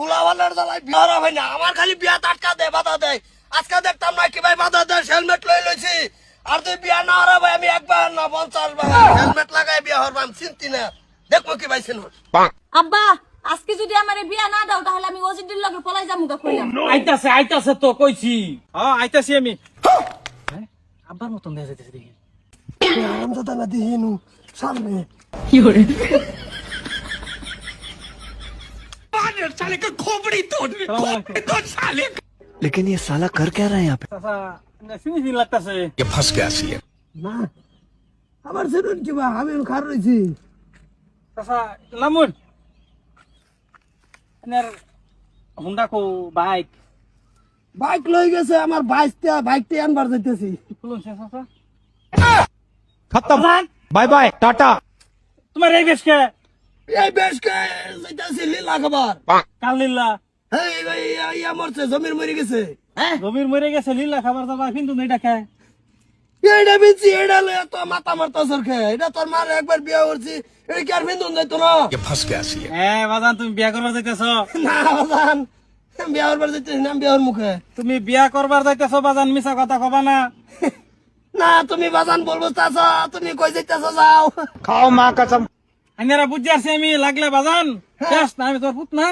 ফুলাওয়ালার জ্বালায় বিহারা হয় না, আমার খালি বিয়া আটকা দেয়, বাধা দেয়। আজকে দেখতাম না কি ভাই বাধা দেয়, হেলমেট লই লইছি। আর তুই বিয়া না হরা ভাই, আমি একবার না 50 বার হেলমেট লাগাই বিয়া হরবাম, চিন্তি না। দেখবো কি ভাই সিনেমা। আব্বা আজকে যদি আমারে বিয়া না দাও তাহলে আমি ওজিডির লগে পলাই যামু গা কইলাম। আইতাছে তো কইছি। আইতাছি আমি। আব্বার মতন দেখা যাইতেছে দেখি। আরামদাদা না দিহিনু সামনে। लेकिन ये साला कर क्या रहा है यहाँ पे? ফিনিশিং লাগতাছে। না আবার শুনুন কি ভাই, আমি খার রইছি। চাচা লামুন। এনার হুন্ডা কো বাইক। বাইক লই গেছে আমার বাইকটা আনবার যাইতেছি। খুলুন চাচা। खत्म बाय बाय टाटा। তোমার এই বেশকে এই বেশ কে যাইতেছি লীলা খবর। কাল লীলা। এই ভাই ইয়া মরছে, জমির মরে গেছে। জমির মরে গেছে লীলা খাবার যাবা কিন্তু নেই ডাকে। এইটা বিচি এইটা লয়ে তো মাথা মারতা সরকে। এটা তোর মার একবার বিয়া করছি, এটা কি আর বিন্দুন যাইতো না? বাজান তুমি বিয়া করবার যাইতেছ? না বাজান, বিয়া করবার যাইতেছি না, বিয়ার মুখে। তুমি বিয়া করবার যাইতেছ বাজান, মিছা কথা কবা না। না তুমি বাজান বলবো চাচা, তুমি কই যাইতেছ যাও। खाओ माँ कसम। আইনারা বুঝে আসছি আমি, লাগলে বাজান শেষ না, আমি তোমার পুত না,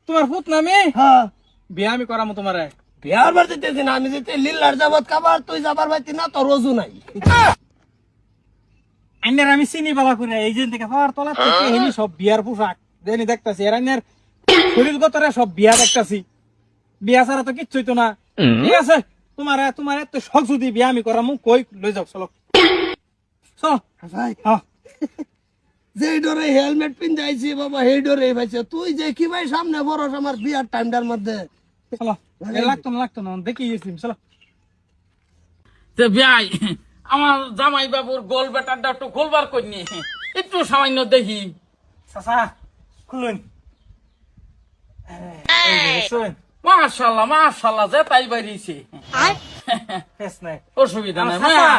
তোমার পুত না আমি। হ্যাঁ বিয়া আমি করামো তোমারে। বিয়া করবার যাইতেছি না আমি, যেতে লীলার যাবত খাবার, তুই যাবার পাইতি না, তোর রজু নাই। আইনার আমি চিনি বাবা করে এই যে থেকে পাওয়ার তলা থেকে হেনি সব বিয়ার পোশাক দেনি দেখতাছি। আর আইনার শরীর গতরে সব বিয়া দেখতাছি, বিয়া ছাড়া তো কিচ্ছুই তো না। ঠিক আছে তোমার এত শখ যদি বিয়া আমি করামু, কই লই যাও চলো চলো। ভাই হ্যাঁ যে ডরে হেলমেট পিন্ধাইছি বাবা, সেই ডরে ভাইছে। তুই যে কি ভাই সামনে বরস আমার বিয়ার টাইমটার মধ্যে। চলো লাগতো না দেখি গেছিলাম চলো। ভাই আমার জামাই বাবুর গোল বেটারটা একটু গোলবার করিনি, একটু সামান্য দেখি। চাচা খুলুন। মাশাল্লাহ যে তাই বাইরেছে, অসুবিধা নাই মায়া।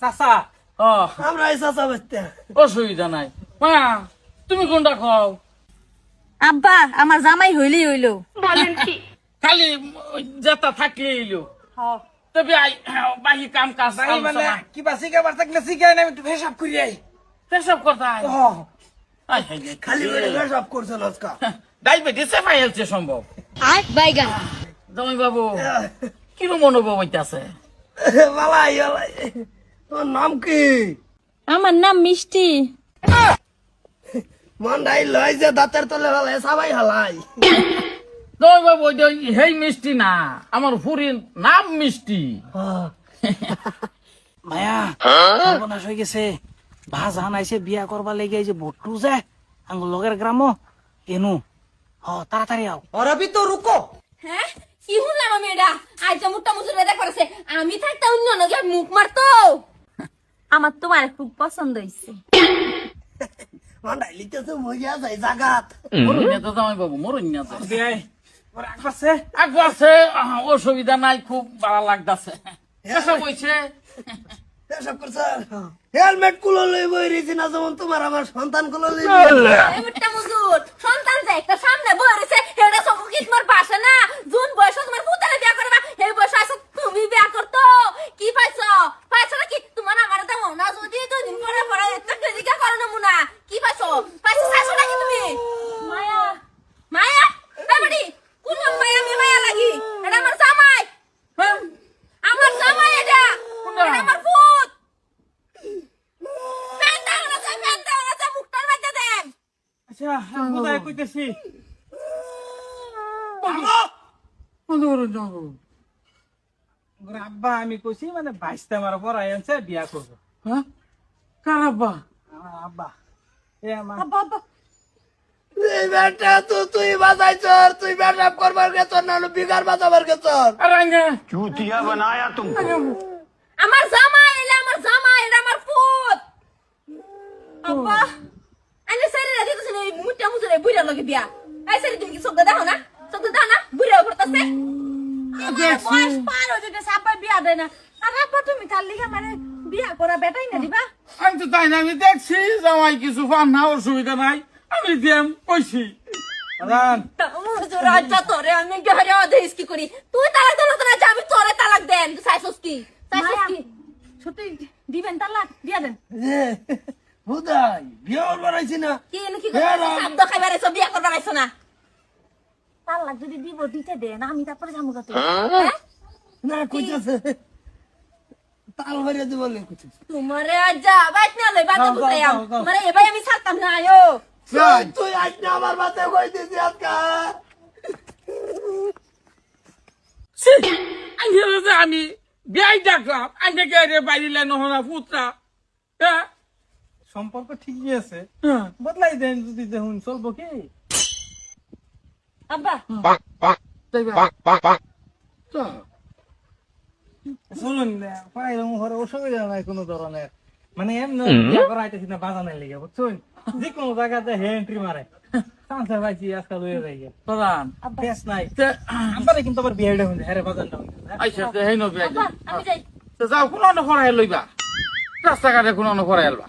চাচা ও আমরা এই চাচা বাচ্চা। অসুবিধা নাই মায়া, তুমি কোনটা খাও? আব্বা আমার জামাই হইলেই হইলো। খালি যেটা থাকলে এলো তবে বাকি কাম কাজ মানে কি বাসি খাবার থাকলে শিখাই না, আমি একটু হিসাব করি আই। পেশাব কথা খালি সব করছেন আজকা। ডায়াবেটিস ফাইলছে সম্ভব। বাইগান জামাই বাবু কিরম অনুভব হইতাছে? বালাই বালাই, তোর নাম কি? আমার নাম মিষ্টি। মন্ডাই লয় যে দাঁতের তলে হালাই সবাই হালাই। জামাই বাবু হেই মিষ্টি না, আমার ফুরির নাম মিষ্টি। মায়া সর্বনাশ হয়ে গেছে। ভাজান আইছে বিয়া করবার লেগে, এই যে ভোট্টু যায় আঙ্গুল লগের গ্রাম কেনু। তাড়াতাড়ি আও। হ্যাঁ কি শুনলাম আমি? এটা আইজা মুট্টা মুজুরে দেখ করেছে, আমি থাকতে অন্য নগে মুখ মারতো। আমার তোমার খুব পছন্দ হইছে। মন্ডাই লিতেছে মজা যায় জাগাত। মরুন না তো জামাই বাবু, মরুন না তো। বিয়াই ওর আকবাসে আগে আছে অসুবিধা নাই, খুব ভালো লাগতাছে। পেশাব হইছে। এসব করছেন হেলমেট কুলো লই বই রেছি না, যেমন তোমার আমার সন্তান কুলো লই। এই মুট্টা মুজুর সন্তান যে একটা সামনে বই রইছে, এটা সব কি তোমার পাশে না? জুন বয়সে তোমার পুতারে বিয়া করবা, এই বয়সে আসো তুমি বিয়া করতো। কি পাইছো নাকি? তোমার আমার দাও না, যদি 2 দিন পরে পরে একটা ক্রেডিকা করো না মুনা। কি পাইছো চাইছো নাকি তুমি? মায়া বাবাডি কোন মায়া লাগি? এটা আমার জামাই। আমার জামাই এটা আমার পুত। মুখটার মধ্যে দেন। আচ্ছা বুঝাই কইতেছি। আব্বা আমি কইছি মানে 22টা আমার পড়াই আনছে, বিয়া করবো। হ্যাঁ কার আব্বা? আমার আব্বা এ আমার এই বেটা তো তুই বাজাইছ, তুই বেটাপ করবার গেছ না বিগার বাজাবার গেছ। আরে আঙ্গা चूतिया बनाया तुमको। আমার জামাই এটা আমার জামাই, এটা আমার পুত। আব্বা আনে সাইরে রাখি তো সেই মুট্টা মুজুরে বুইরা লগে বিয়া। এই সাইরে তুমি কি সবদা দাও না? বুইরা পড়তাছে। বয়স পার হয়ে যেতেছে, আব্বা বিয়া দেয় না। আর আব্বা তুমি তার লিগা মানে বিয়া করা বেটাই না দিবা? আমি তো তাই না, আমি দেখছি জামাই কিছু পান না, অসুবিধা নাই, আমি দিম কইছি। বাজান মুজুর আচ্ছা তোরে আমি ঘরে অদেশ কি করি তুই তালাক দেন না যে আমি তোরে তালাক দেন তুই চাইছস কি সত্যি দিবেন তালাক দিয়া দেন হুদাই বিয়ে করবার আইছি না কি নাকি হ্যাঁ, রাম। শব্দ খাইবার এসব বিয়া করবার আইছো না তালাক যদি দিব দিতে দেন আমি তারপরে যাবো কত হ্যাঁ না কইতাছে তাল ভরিয়ে দিব বলে কইতাছে তোমারে আজা বাইক না লই বাদ যাও, বুঝাইয়াম যাও, যাও। তোমারে এবাই আমি ছাড়তাম না আয়ো তুই আজ না আমার বাতে কই দিছি আজকা আমি বিয়াই ডাকলাম আইনে গে বাইরিলে নহনা পুত্রা হ্যাঁ সম্পর্ক ঠিকই আছে বদলাই দেন যদি দেখুন চলবো কি আব্বা শুনুন পাইলাম ঘরে অসুবিধা নাই কোনো ধরনের মানে এমনি বিয়া করা আইতেছি না বাজানের লেগে বুঝছেন যে কোনো জায়গাতে হে এন্ট্রি মারে চান্সে পাইছি আজকাল হয়ে যায় প্রধান বেশ নাই তে আমারে কিন্তু আবার বিয়েটা হইছে হ্যাঁ বাজানটা হইছে আইসা তে হেই নবি আব্বা আমি যাই যাও কোনো অন্য ফরাই লইবা রাস্তাঘাটে কোনো অন্য ফরাই আলবা